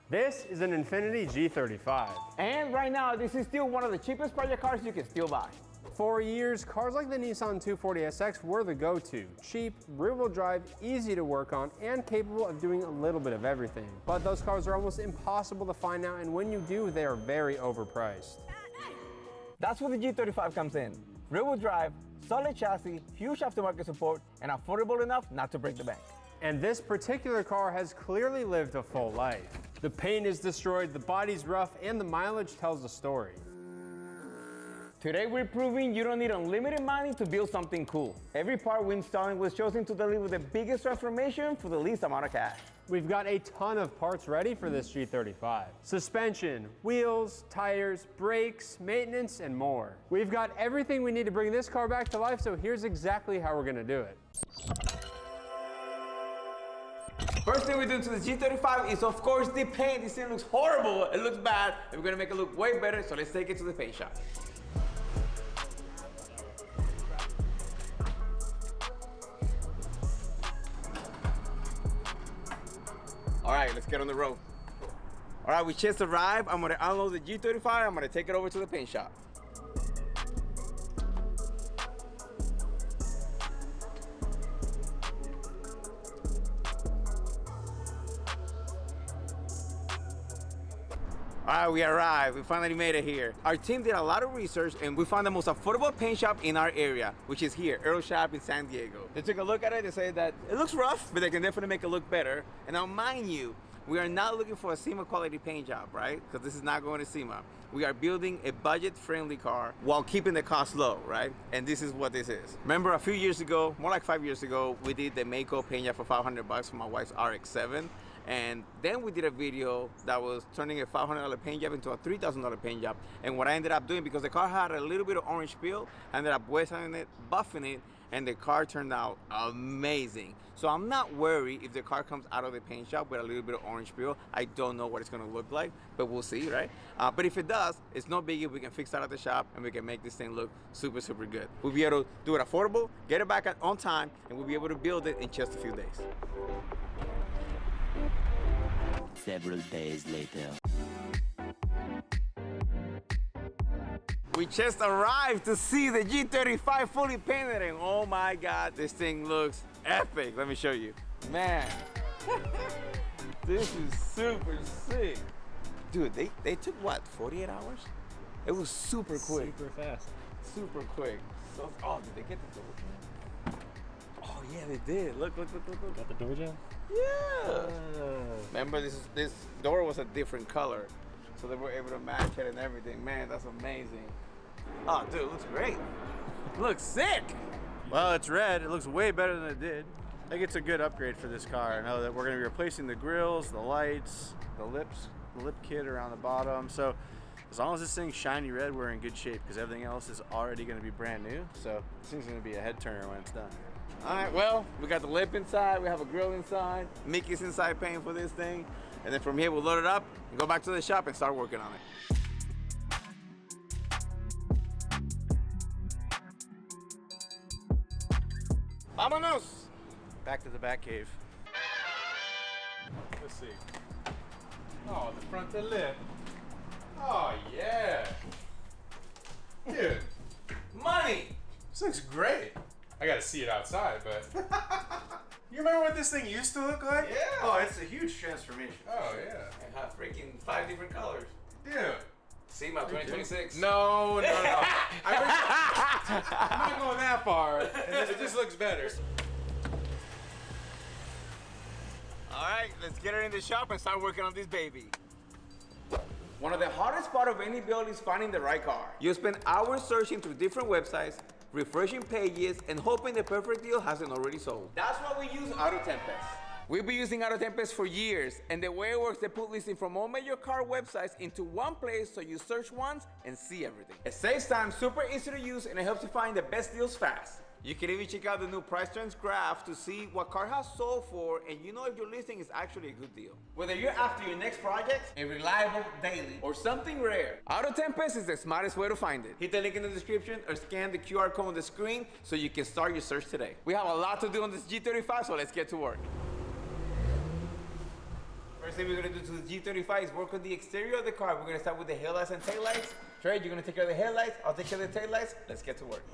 This is an Infiniti G35. And right now, this is still one of the cheapest project cars you can still buy. For years, cars like the Nissan 240SX were the go-to. Cheap, rear-wheel drive, easy to work on, and capable of doing a little bit of everything. But those cars are almost impossible to find now, and when you do, they are very overpriced. That's where the G35 comes in. Rear-wheel drive, solid chassis, huge aftermarket support, and affordable enough not to break the bank. And this particular car has clearly lived a full life. The paint is destroyed, the body's rough, and the mileage tells a story. Today we're proving you don't need unlimited money to build something cool. Every part we're installing was chosen to deliver the biggest transformation for the least amount of cash. We've got a ton of parts ready for this G35. Suspension, wheels, tires, brakes, maintenance, and more. We've got everything we need to bring this car back to life, so here's exactly how we're gonna do it. First thing we do to the G35 is, of course, the paint. This thing looks horrible, it looks bad, and we're gonna make it look way better, so let's take it to the paint shop. All right, let's get on the road. All right, we just arrived. I'm gonna unload the G35. I'm gonna take it over to the paint shop. All right, we arrived. We finally made it here. Our team did a lot of research and we found the most affordable paint shop in our area, which is here, Earl Shop in San Diego. They took a look at it. They said that it looks rough, but they can definitely make it look better. And now, mind you, we are not looking for a SEMA quality paint job, right? Because this is not going to SEMA. We are building a budget-friendly car while keeping the cost low, right? And this is what this is. Remember a few years ago, more like 5 years ago, we did the Mako paint job for $500 for my wife's RX-7. And then we did a video that was turning a $500 paint job into a $3,000 paint job. And what I ended up doing, because the car had a little bit of orange peel, I ended up wetting it, buffing it, and the car turned out amazing. So I'm not worried if the car comes out of the paint shop with a little bit of orange peel. I don't know what it's gonna look like, but we'll see, right? But if it does, it's no biggie. We can fix that at the shop and we can make this thing look super, super good. We'll be able to do it affordable, get it back on time, and we'll be able to build it in just a few days. Several days later. We just arrived to see the G35 fully painted, and oh my God, this thing looks epic. Let me show you. Man, this is super sick. Dude, they took what, 48 hours? It was super quick. Super fast. Super quick. So, oh, did they get the door? Oh yeah, they did. Look. Got the door jam? Yeah. Remember, this door was a different color, so they were able to match it and everything. Man, that's amazing. Oh, dude, it looks great. It looks sick. Well, it's red. It looks way better than it did. I think it's a good upgrade for this car. I know that we're going to be replacing the grills, the lights, the lip kit around the bottom. So as long as this thing's shiny red, we're in good shape because everything else is already going to be brand new. So this thing's going to be a head turner when it's done. All right, well, we got the lip inside, we have a grill inside, Mickey's inside paint for this thing, and then from here we'll load it up and go back to the shop and start working on it. Vámonos! Back to the back cave. Let's see. Oh, the front of the lip. Oh, yeah. Dude, Money! this looks great. I gotta see it outside, but you remember what this thing used to look like? Yeah! Oh, it's a huge transformation. Oh, yeah. I have freaking 5 different colors. Dude. SEMA 2026. No. I'm not going that far. It just looks better. All right, let's get her in the shop and start working on this baby. One of the hardest part of any build is finding the right car. You spend hours searching through different websites, refreshing pages, and hoping the perfect deal hasn't already sold. That's why we use AutoTempest. We've been using AutoTempest for years, and the way it works, they put listings from all major car websites into one place so you search once and see everything. It saves time, super easy to use, and it helps you find the best deals fast. You can even check out the new price trends graph to see what car has sold for, and you know if your listing is actually a good deal. Whether you're after your next project, a reliable daily, or something rare, AutoTempest is the smartest way to find it. Hit the link in the description or scan the QR code on the screen so you can start your search today. We have a lot to do on this G35, so let's get to work. First first thing we're gonna do to the G35 is work on the exterior of the car. We're gonna start with the headlights and taillights. Trey, you're gonna take care of the headlights. I'll take care of the taillights. Let's get to work.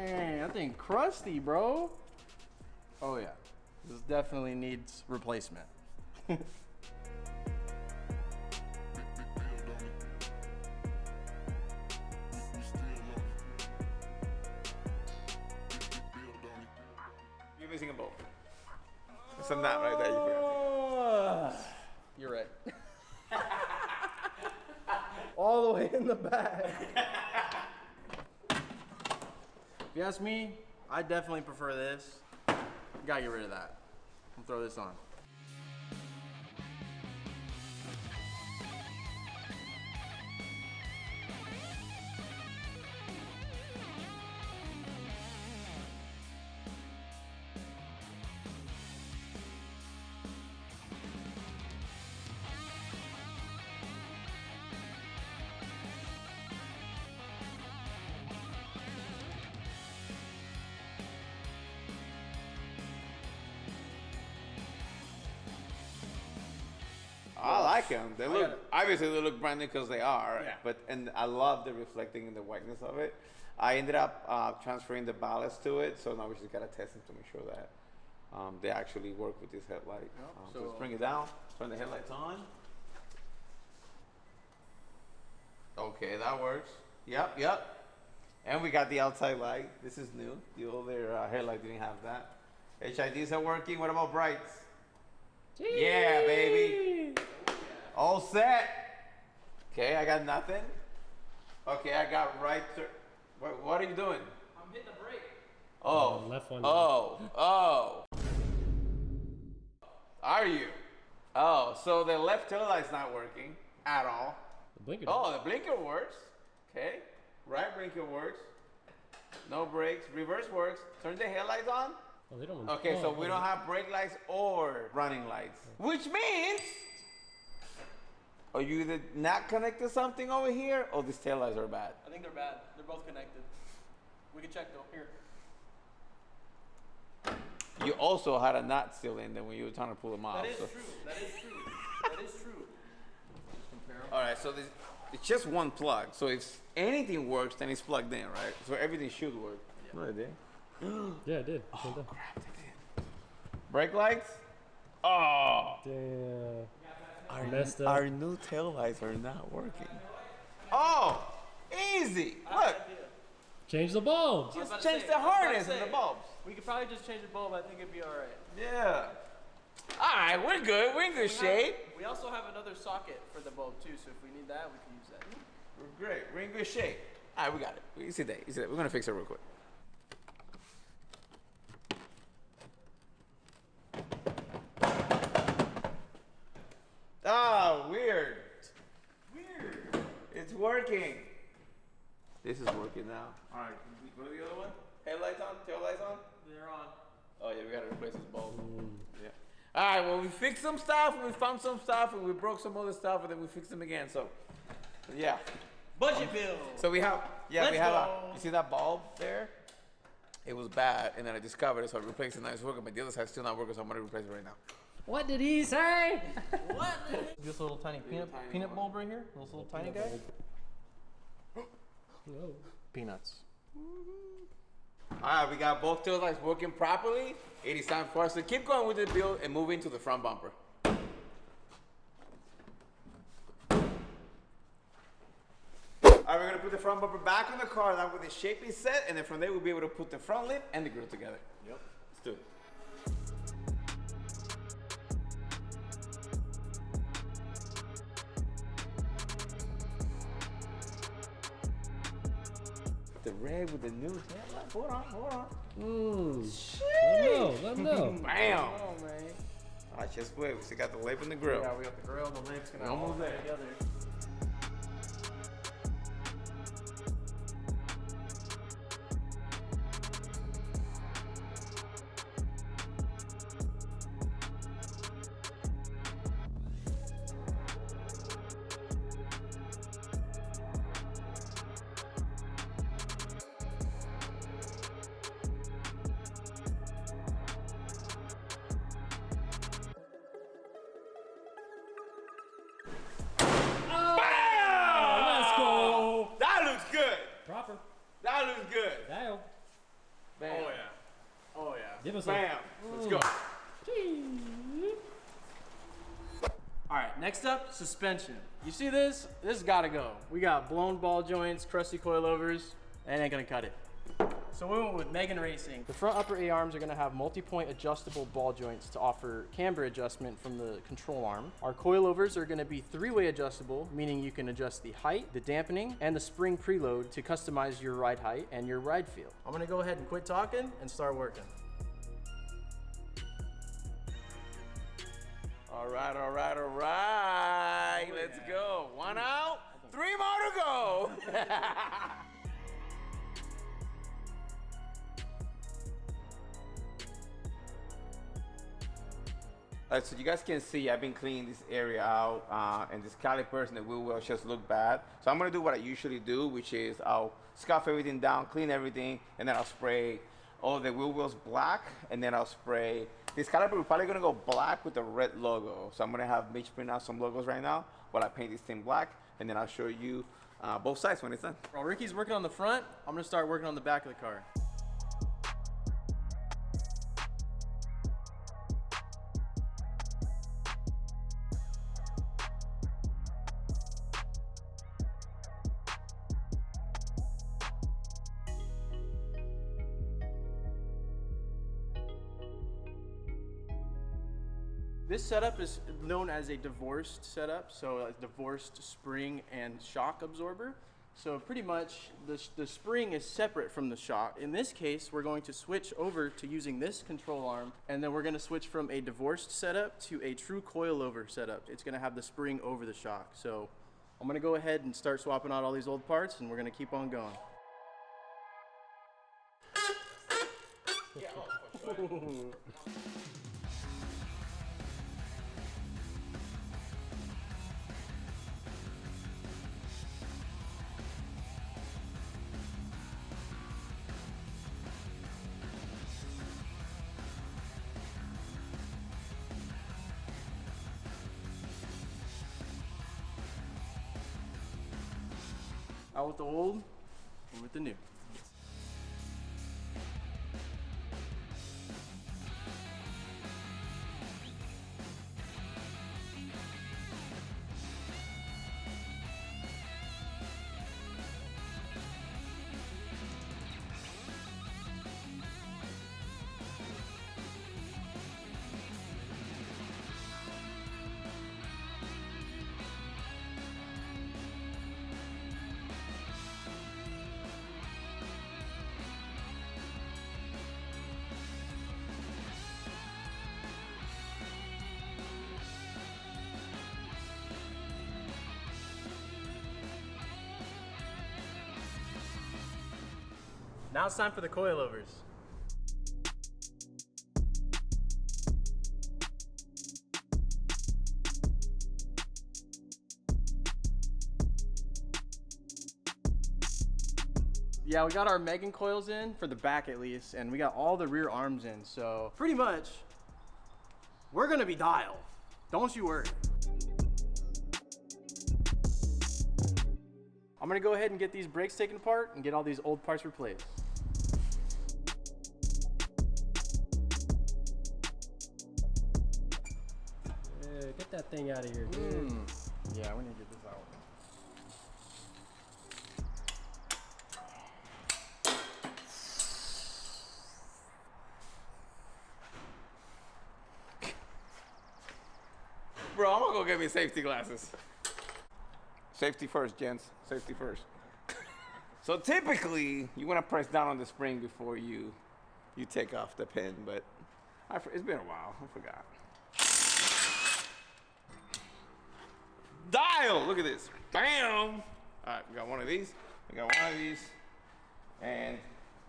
Dang, that thing crusty, bro. Oh yeah, this definitely needs replacement. You're missing a bolt. Some knot right there. You forgot. You're right. All the way in the back. If you ask me, I definitely prefer this. Gotta get rid of that. I'll throw this on. I like them. They look, obviously they look brand new because they are, and I love the reflecting and the whiteness of it. I ended up transferring the ballast to it, so now we just gotta test them to make sure that they actually work with this headlight. So let's bring it down, turn the headlights on. Okay, that works. Yep. And we got the outside light. This is new. The older headlight didn't have that. HIDs are working. What about brights? Yeah, baby. All set. Okay, I got nothing. Okay, I got right. What are you doing? I'm hitting the brake. Oh. Left one. Oh. Are you? Oh, so the left tail light's not working at all. The blinker. Oh, the blinker works. Okay. Right blinker works. No brakes. Reverse works. Turn the headlights on. Oh, they don't. Okay, so we don't have brake lights or running lights. Which means, are you either not connected to something over here, or these tail lights are bad? I think they're bad. They're both connected. We can check though. Here. You also had a knot still in there when you were trying to pull them off. That is so. true. That is true. That is true. All right, so it's just one plug. So if anything works, then it's plugged in, right? So everything should work. Yeah. No, it did. Yeah, it did. Oh, crap, they did. Brake lights? Oh. Damn. Messed up. Our new tail lights are not working. Oh, easy. Look. Change the bulb. Just change the harness and the bulbs. We could probably just change the bulb. I think it'd be all right. Yeah. All right, we're good. We're in good shape. We also have another socket for the bulb too, so if we need that, we can use that. We're great. We're in good shape. All right, we got it. You see that? We're gonna fix it real quick. Oh, weird. It's working. This is working now. All right, go to the other one. Headlights on, tail lights on. They're on. Oh yeah, we gotta replace this bulb. Yeah. All right, well we fixed some stuff, and we found some stuff, and we broke some other stuff, and then we fixed them again. So, yeah. Budget bill. So we have, Let's go. you see that bulb there? It was bad, and then I discovered it, so I replaced it. Now it's working, but the other side's still not working, so I'm gonna replace it right now. What did he say? This little tiny peanut bulb right here. This little tiny guy. Whoa. Peanuts. All right, we got both tail lights working properly. It is time for us to keep going with the build and move into the front bumper. All right, we're gonna put the front bumper back on the car. That way the shape is set, and then from there we'll be able to put the front lip and the grill together. Yep. Let's do it. The red with the new headlight. Hold on. Let him know. Bam. Oh man. All right, just wait. We still got the lip and the grill. Yeah, we got the grill, the lips, gonna Almost all there. together. Give us Bam. Let's go. All right, next up, suspension. You see this? This has gotta go. We got blown ball joints, crusty coilovers. That ain't gonna cut it. So we went with Megan Racing. The front upper A-arms are gonna have multi-point adjustable ball joints to offer camber adjustment from the control arm. Our coilovers are gonna be 3-way adjustable, meaning you can adjust the height, the dampening, and the spring preload to customize your ride height and your ride feel. I'm gonna go ahead and quit talking and start working. All right, all right, all right. Let's go. 1 out, 3 more to go. All right, so you guys can see I've been cleaning this area out, and this calipers and the wheel wells just look bad. So I'm gonna do what I usually do, which is I'll scuff everything down, clean everything, and then I'll spray all the wheel wells black, and then I'll spray this caliper. We're probably gonna go black with the red logo. So I'm gonna have Mitch print out some logos right now while I paint this thing black, and then I'll show you both sides when it's done. While Ricky's working on the front, I'm gonna start working on the back of the car. This setup is known as a divorced setup, so a divorced spring and shock absorber. So pretty much the spring is separate from the shock. In this case, we're going to switch over to using this control arm, and then we're going to switch from a divorced setup to a true coilover setup. It's going to have the spring over the shock. So I'm going to go ahead and start swapping out all these old parts, and we're going to keep on going. Out with the old, and with the new. Now it's time for the coilovers. Yeah, we got our Megan coils in, for the back at least, and we got all the rear arms in, so pretty much, we're gonna be dialed. Don't you worry. I'm gonna go ahead and get these brakes taken apart and get all these old parts replaced. Get that thing out of here, dude. Yeah, we need to get this out. Bro, I'm gonna go get me safety glasses. Safety first, gents. Safety first. So typically, you want to press down on the spring before you take off the pin, but it's been a while. I forgot. Dial! Look at this. Bam! All right, we got one of these. We got one of these. And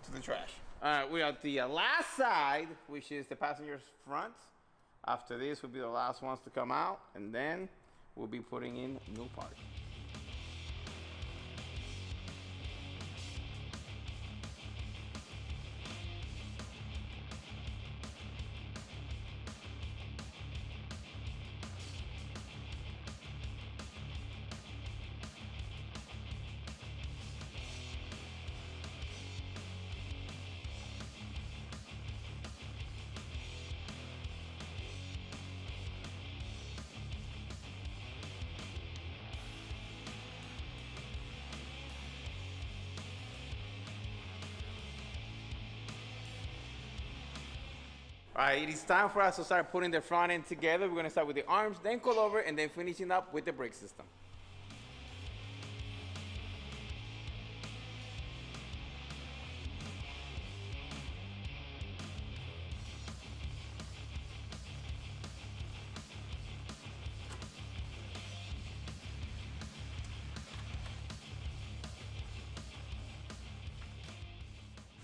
to the trash. All right, we got the last side, which is the passenger's front. After this will be the last ones to come out, and then we'll be putting in new parts. All right, it is time for us to start putting the front end together. We're gonna start with the arms, then coilover, and then finishing up with the brake system.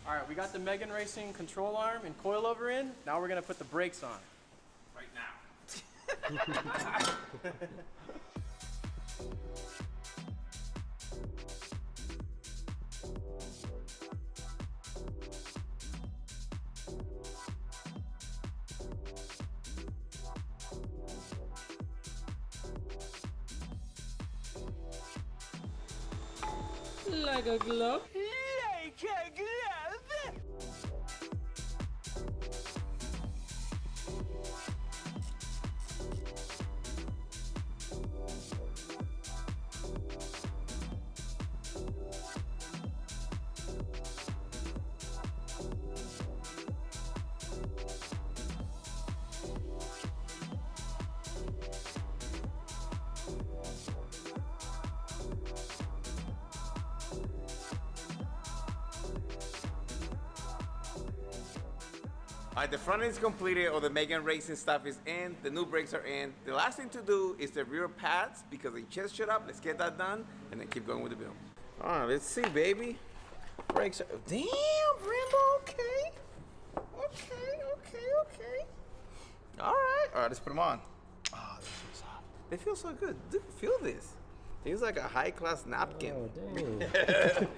All right, we got the Megan Racing control arm and coilover in. Now we're gonna put the brakes on. Right now. Like a glove. All right, the front end is completed, or the Megan Racing stuff is in, the new brakes are in. The last thing to do is the rear pads because they just shut up. Let's get that done and then keep going with the build. All right, let's see, baby. Brakes are, damn, Brembo, okay. Okay. All right, let's put them on. Oh, they feel so hot. They feel so good. Dude, feel this. Feels like a high-class napkin. Oh, dang.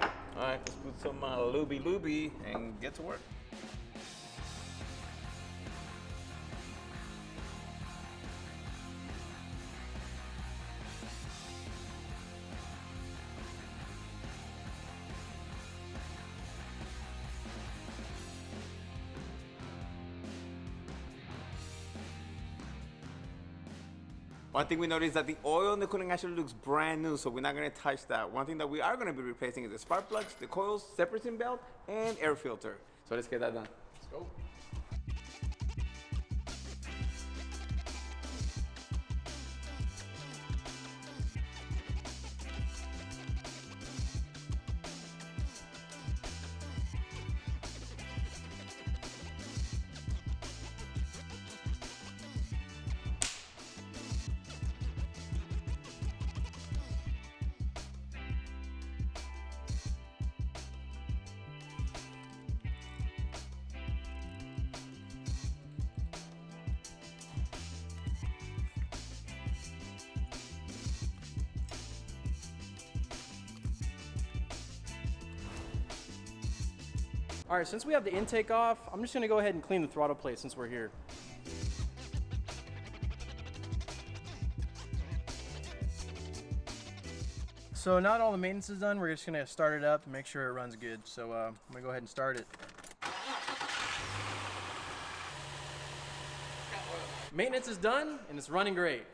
All right, let's put some looby and get to work. One thing we noticed is that the oil in the cooling actually looks brand new, so we're not gonna touch that. One thing that we are gonna be replacing is the spark plugs, the coils, separating belt, and air filter. So let's get that done. Let's go. All right, since we have the intake off, I'm just gonna go ahead and clean the throttle plate since we're here. So now that all the maintenance is done, we're just gonna start it up and make sure it runs good. So I'm gonna go ahead and start it. Maintenance is done and it's running great.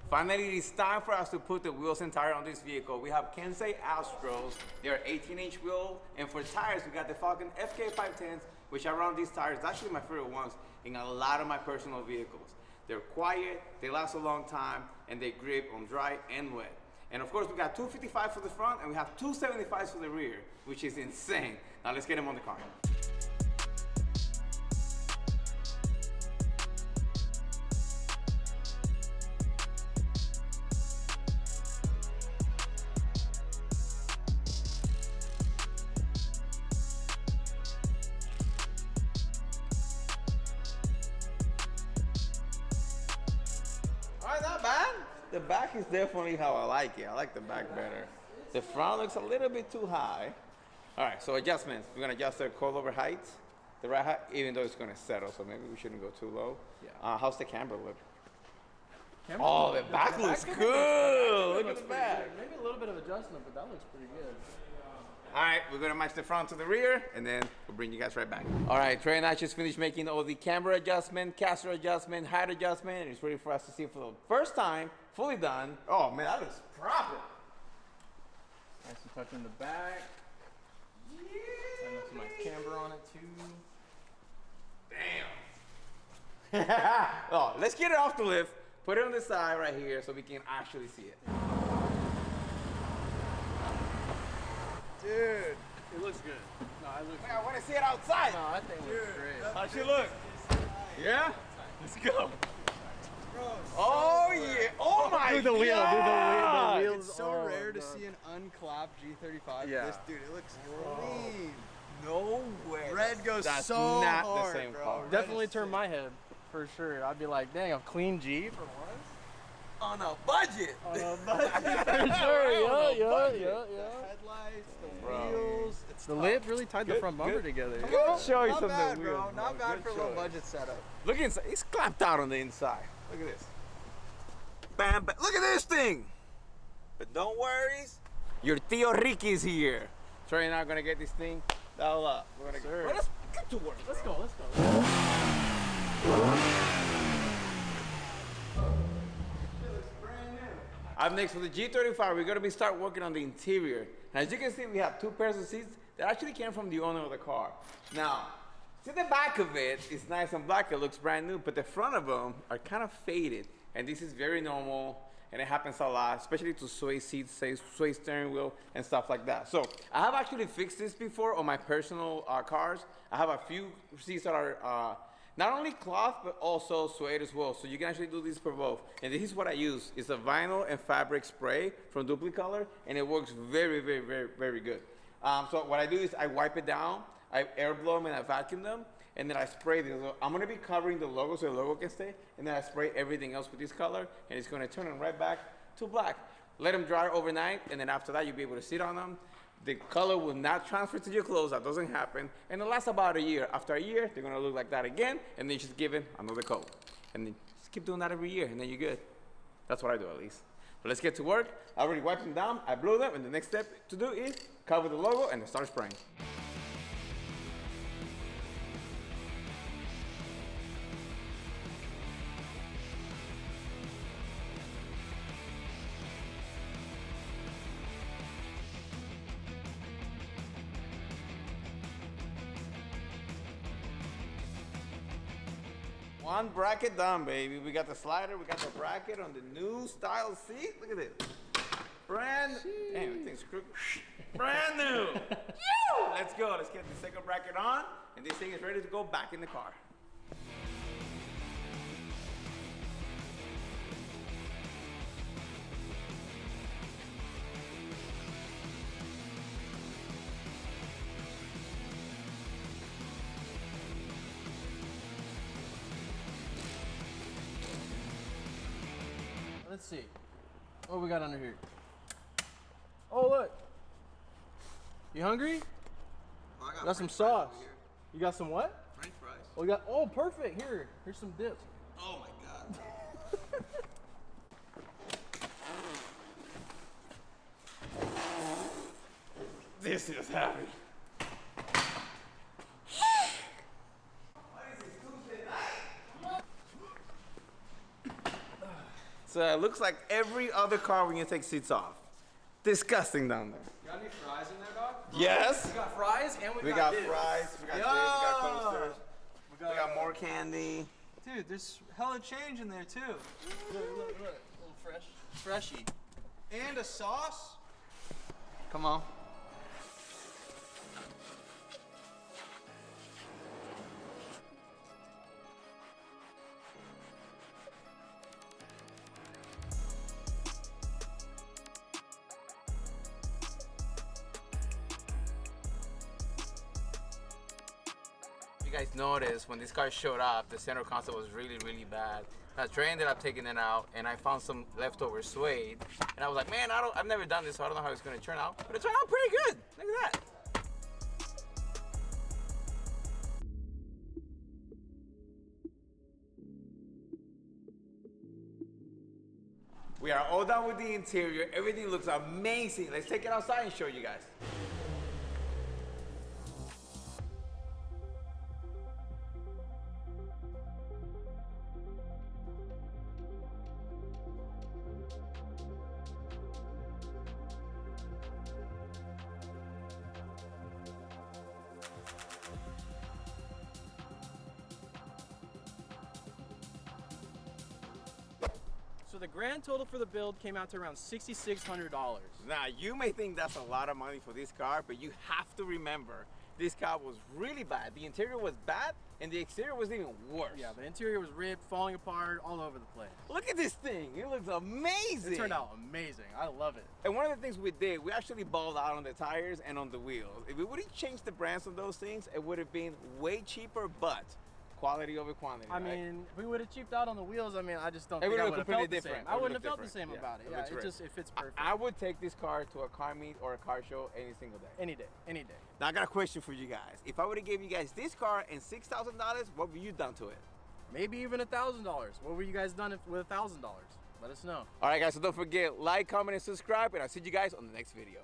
Finally, it is time for us to put the wheels and tire on this vehicle. We have Kensei Astros. They're 18-inch wheel. And for tires, we got the Falcon FK510s, which I run these tires. It's actually my favorite ones in a lot of my personal vehicles. They're quiet, they last a long time, and they grip on dry and wet. And of course, we got 255 for the front, and we have 275s for the rear, which is insane. Now let's get them on the car. Not bad. The back is definitely how I like it. I like the back better. The front looks a little bit too high. All right, so adjustments. We're gonna adjust the coilover height, the right height, even though it's gonna settle, so maybe we shouldn't go too low. Yeah. How's the camber look? Camera? Oh, the back looks good. Look at the back. Maybe a little bit of adjustment, but that looks pretty good. All right, we're gonna match the front to the rear, and then we'll bring you guys right back. All right, Trey and I just finished making all the camber adjustment, caster adjustment, height adjustment, and it's ready for us to see it for the first time, fully done. Oh man, that looks proper. Nice and touch in the back. And some nice camber on it too. Oh, let's get it off the lift. Put it on the side right here so we can actually see it. Dude, it looks good. No, it looks I want to see it outside. No, I think it looks great. How's she look? Yeah? Let's go. Oh, yeah. Oh, my Dude, the wheel, God. dude, the wheels. It's so rare to see an unclapped G35. Yeah. This dude, it looks clean. No way. Red goes That's so not hard, the same bro. car. Red Definitely is turn sick. my head for sure. I'd be like, dang, a clean G for once. On a budget. On a budget. For sure, yeah. Headlights, the Bro. wheels. It's The tough. lip really tied the front bumper together. Good choice Not on bad, the bro. wheels. Not bad for a low choice. budget setup. Look inside. It's clamped out on the inside. Look at this. Bam, bam. Look at this thing. But don't worry. Your Tio Ricky's here. Trey and I are going to get this thing dialed up. We're going to Sir. Let's get to work. Let's bro. go, let's go. Up next for the G35, we're going to be start working on the interior. And as you can see, we have two pairs of seats that actually came from the owner of the car. Now, see the back of it is nice and black. It looks brand new, but the front of them are kind of faded. And this is very normal, and it happens a lot, especially to sway seats, say sway steering wheel, and stuff like that. So I have actually fixed this before on my personal cars. I have a few seats that are not only cloth, but also suede as well. So you can actually do this for both. And this is what I use. It's a vinyl and fabric spray from Duplicolor, and it works very, very, very, very good. So what I do is I wipe it down, I air blow them, and I vacuum them, and then I spray them. So I'm gonna be covering the logo so the logo can stay, and then I spray everything else with this color, and it's gonna turn them right back to black. Let them dry overnight, and then after that, you'll be able to sit on them. The color will not transfer to your clothes. That doesn't happen. And it lasts about a year. After a year, they're gonna look like that again, and then you just give it another coat. And then just keep doing that every year, and then you're good. That's what I do, at least. But let's get to work. I already wiped them down. I blew them, and the next step to do is cover the logo and then start spraying. One bracket done, baby. We got the slider, we got the bracket on the new style seat. Look at this. Brand, damn, that thing's crooked. Brand new. Let's go. Let's get the second bracket on, and this thing is ready to go back in the car. Let's see. What we got under here? Oh, look. You hungry? I Got some sauce. You got some what? French fries. Oh, we got. Oh, perfect. Here's some dip. Oh my god. This is happy. So it looks like every other car when you take seats off. Disgusting down there. Got any fries in there, dog? Yes. We got fries and We got fries, we got dips, we got coasters, We we got more candy. Dude, there's hella change in there too. Look. A little fresh. Freshy. And a sauce. Come on. You guys noticed when this car showed up, the center console was really, really bad. Now Trey ended up taking it out, and I found some leftover suede, and I was like, man, I've never done this, so I don't know how it's gonna turn out, but it turned out pretty good. Look at that. We are all done with the interior. Everything looks amazing. Let's take it outside and show you guys. the grand total for the build came out to around $6,600. Now, you may think that's a lot of money for this car, but you have to remember, this car was really bad. The interior was bad, and the exterior was even worse. Yeah, the interior was ripped, falling apart, all over the place. Look at this thing. It looks amazing. It turned out amazing. I love it. And one of the things we did, we actually balled out on the tires and on the wheels. If we would have changed the brands on those things, it would have been way cheaper, but quality over quantity. I mean, if we would have cheaped out on the wheels, I mean, I just don't It think would I look would have felt completely the same. different. I It would wouldn't have look felt the same different. about it. It Yeah, looks it great. just, it fits perfect. I would take this car to a car meet or a car show any single day. Any day, any day. Now I got a question for you guys. If I would have gave you guys this car and $6,000, what would you done to it? Maybe even $1,000. What were you guys done with $1,000? Let us know. All right, guys, so don't forget, like, comment, and subscribe, and I'll see you guys on the next video.